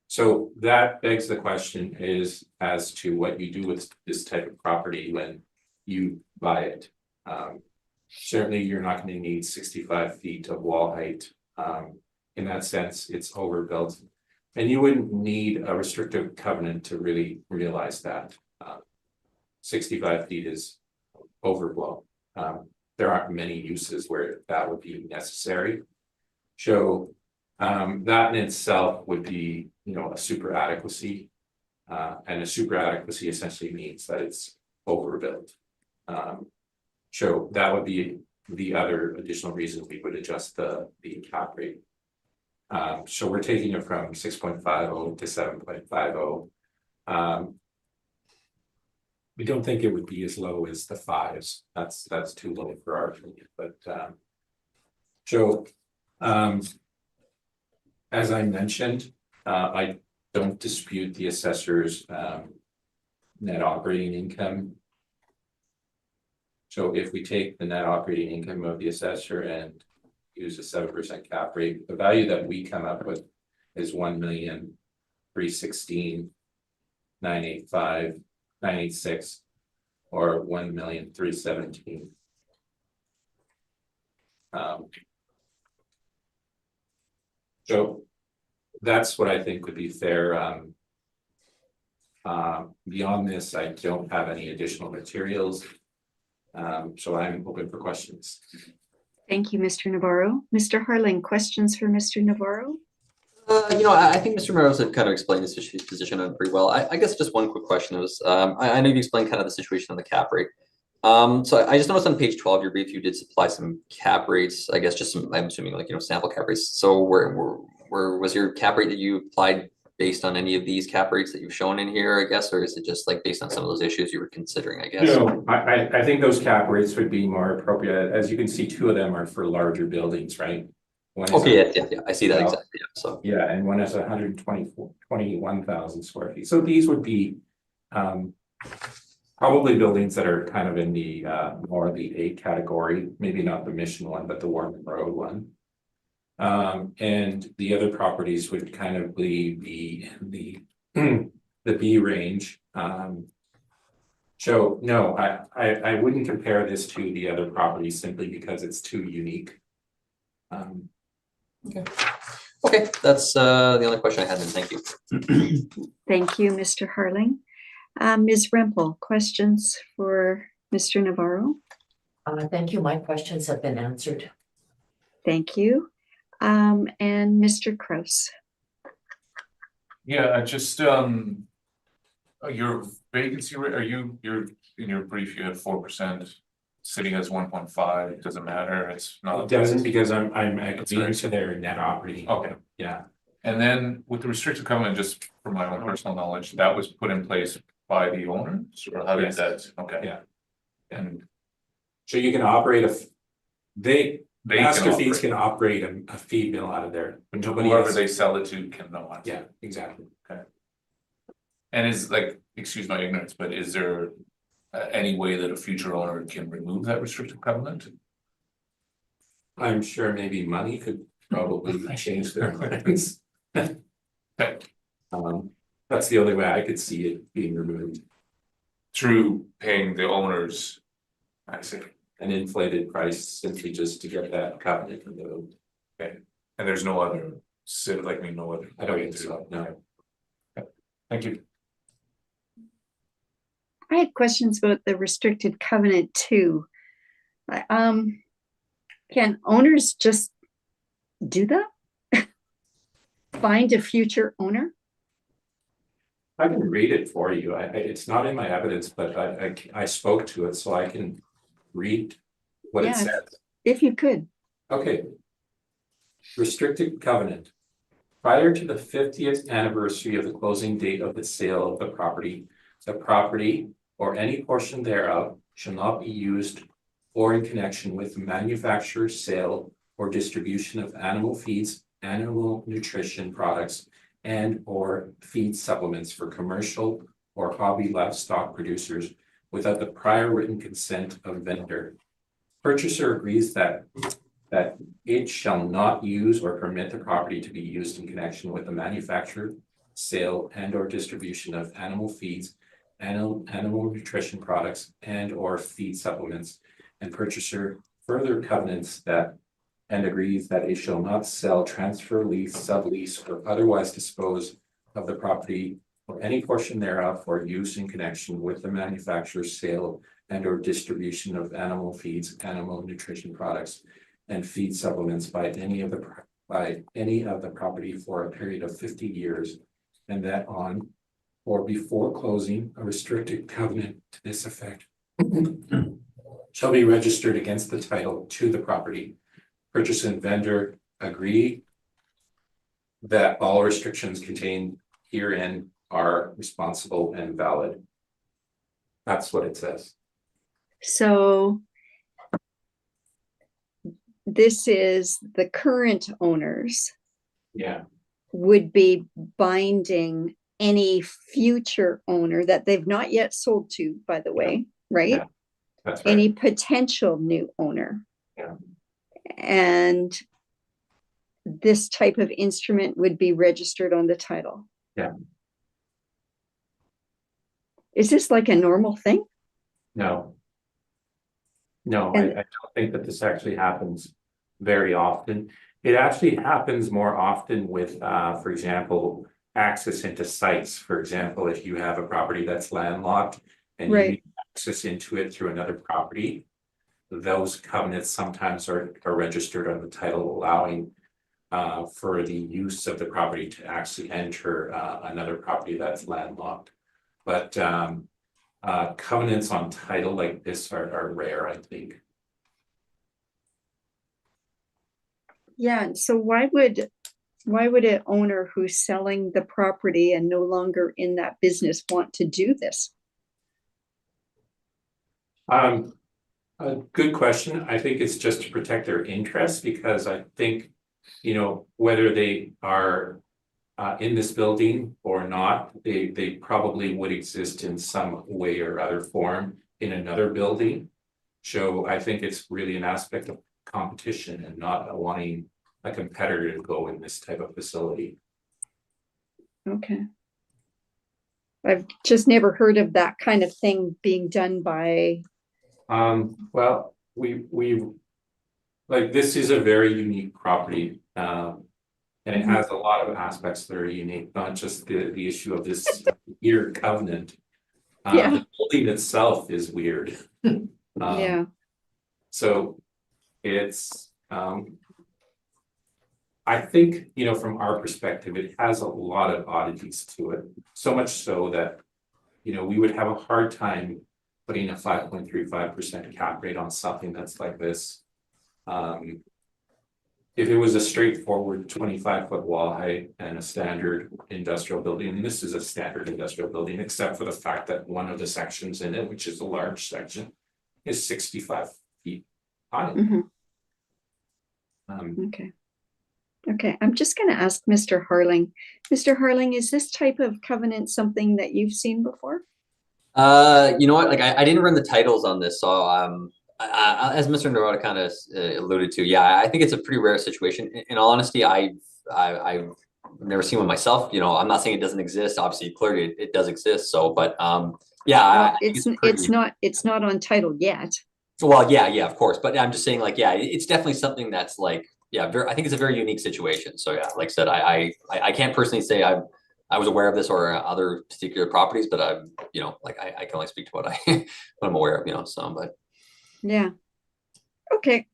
So that begs the question is as to what you do with this type of property when you buy it. Certainly you're not going to need 65 feet of wall height. In that sense, it's overbuilt. And you wouldn't need a restrictive covenant to really realize that. 65 feet is overblown. There aren't many uses where that would be necessary. So That in itself would be, you know, a super adequacy. And a super adequacy essentially means that it's overbuilt. So that would be the other additional reason we would adjust the cap rate. So we're taking it from 6.50 to 7.50. We don't think it would be as low as the 5s. That's too low for our opinion, but so as I mentioned, I don't dispute the assessor's net operating income. So if we take the net operating income of the assessor and use a 7% cap rate, the value that we come up with is 1,316,985,986 or 1,317,000. So that's what I think would be fair. Beyond this, I don't have any additional materials. So I'm open for questions. Thank you, Mr. Navarro. Mr. Harling, questions for Mr. Navarro? I think Mr. Merrows had kind of explained this position pretty well. I guess just one quick question was, I know you explained kind of the situation on the cap rate. So I just noticed on page 12 of your brief, you did supply some cap rates, I guess just some, I'm assuming like, sample cap rates. So where was your cap rate that you applied based on any of these cap rates that you've shown in here, I guess, or is it just like based on some of those issues you were considering, I guess? No, I think those cap rates would be more appropriate. As you can see, 2 of them are for larger buildings, right? Okay, yeah, I see that exactly. Yeah, so yeah, and one is 121,000 square feet. So these would be probably buildings that are kind of in the more the A category, maybe not the Mission one, but the Warman Road one. And the other properties would kind of be the B range. So no, I wouldn't compare this to the other properties simply because it's too unique. Okay, that's the only question I had then. Thank you. Thank you, Mr. Harling. Ms. Rempel, questions for Mr. Navarro? Thank you. My questions have been answered. Thank you. And Mr. Kraus. Yeah, just your vacancy rate, you're in your brief, you had 4%, city has 1.5, doesn't matter, it's not. It doesn't because I'm agreeing to their net operating. Okay. Yeah. And then with the restricted covenant, just from my own personal knowledge, that was put in place by the owner, or how did that, okay. Yeah. And So you can operate they Master can Feeds operate. can operate a feed mill out of there, but nobody Whoever else. they sell it to can not. Yeah, exactly. And is like, excuse my ignorance, but is there any way that a future owner can remove that restrictive covenant? I'm sure maybe money could probably change their minds. Okay. That's the only way I could see it being removed. Through paying the owners, I see. An inflated price simply just to get that covenant removed. Okay, and there's no other, no other. I don't think so, no. Thank you. I had questions about the restricted covenant too. Can owners just do that? Find a future owner? I can read it for you. It's not in my evidence, but I spoke to it, so I can read what it says. If you could. Okay. Restricted covenant. Prior to the 50th anniversary of the closing date of the sale of the property or any portion thereof shall not be used or in connection with the manufacture, sale, or distribution of animal feeds, animal nutrition products, and or feed supplements for commercial or hobby livestock producers without the prior written consent of vendor. Purchaser agrees that it shall not use or permit the property to be used in connection with the manufacture, sale, and or distribution of animal feeds, animal nutrition products, and or feed supplements. And purchaser further covenants that and agrees that it shall not sell, transfer, lease, sublease, or otherwise dispose of the property or any portion thereof for use in connection with the manufacture, sale, and or distribution of animal feeds, animal nutrition products, and feed supplements by any of the by any of the property for a period of 50 years, and that on or before closing, a restricted covenant to this effect shall be registered against the title to the property. Purchaser and vendor agree that all restrictions contained herein are responsible and valid. That's what it says. So this is the current owners Yeah, would be binding any future owner that they've not yet sold to, by the way, right? Yeah. that's right. Any potential new owner. Yeah. And this type of instrument would be registered on the title. Yeah. Is this like a normal thing? No. No, And- I don't think that this actually happens very often. It actually happens more often with, for example, access into sites. For example, if you have a property that's landlocked and you Right. need access into it through another property, those covenants sometimes are registered on the title, allowing for the use of the property to actually enter another property that's landlocked. But covenants on title like this are rare, I think. Yeah, and so why would an owner who's selling the property and no longer in that business want to do this? A good question. I think it's just to protect their interests, because I think, you know, whether they are in this building or not, they probably would exist in some way or other form in another building. So I think it's really an aspect of competition and not wanting a competitor to go in this type of facility. Okay. I've just never heard of that kind of thing being done by, Well, we like, this is a very unique property. And it has a lot of aspects that are unique, not just the issue of this year covenant. Yeah. The building itself is weird. yeah, So it's, I think, you know, from our perspective, it has a lot of oddities to it. So much so that, you know, we would have a hard time putting a 5.35% cap rate on something that's like this. If it was a straightforward 25-foot wall height and a standard industrial building, and this is a standard industrial building, except for the fact that one of the sections in it, which is a large section, is 65 feet high. mhm, okay. Okay, I'm just gonna ask Mr. Harling. Mr. Harling, is this type of covenant something that you've seen before? You know what, like I didn't run the titles on this, so as Mr. Narota kind of alluded to, yeah, I think it's a pretty rare situation. In all honesty, I've never seen one myself. You know, I'm not saying it doesn't exist. Obviously, clearly it does exist. So, but yeah, Well, I think it's not on title yet. well, yeah, of course. But I'm just saying, like, yeah, it's definitely something that's like, yeah, I think it's a very unique situation. So yeah, like I said, I can't personally say I was aware of this or other particular properties, but I'm, you know, like I can only speak to what what I'm aware of, you know. So, but. Yeah. Okay.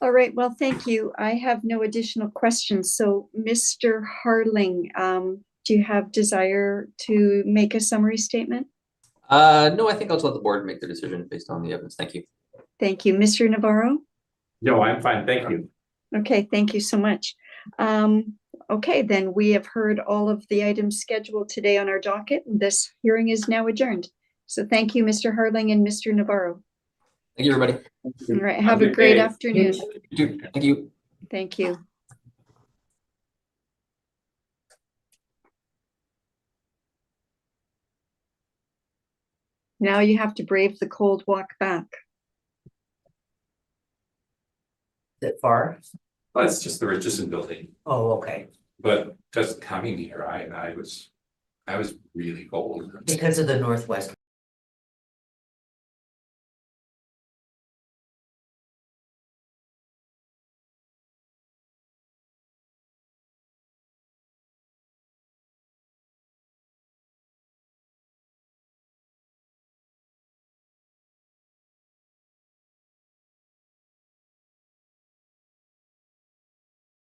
All right, well, thank you. I have no additional questions. So, Mr. Harling, do you have desire to make a summary statement? No, I think I'll just let the board make their decision based on the evidence. Thank you. Thank you. Mr. Navarro? No, I'm fine, thank you. Okay, thank you so much. Okay, then we have heard all of the items scheduled today on our docket. This hearing is now adjourned. So thank you, Mr. Harling and Mr. Navarro. Thank you, everybody. All right, have a great afternoon. You too. Thank you. Thank you. Now you have to brave the cold walk back. Is it far? Well, it's just the Richardson building, Oh, okay, but just coming here, I was really cold. because of the northwest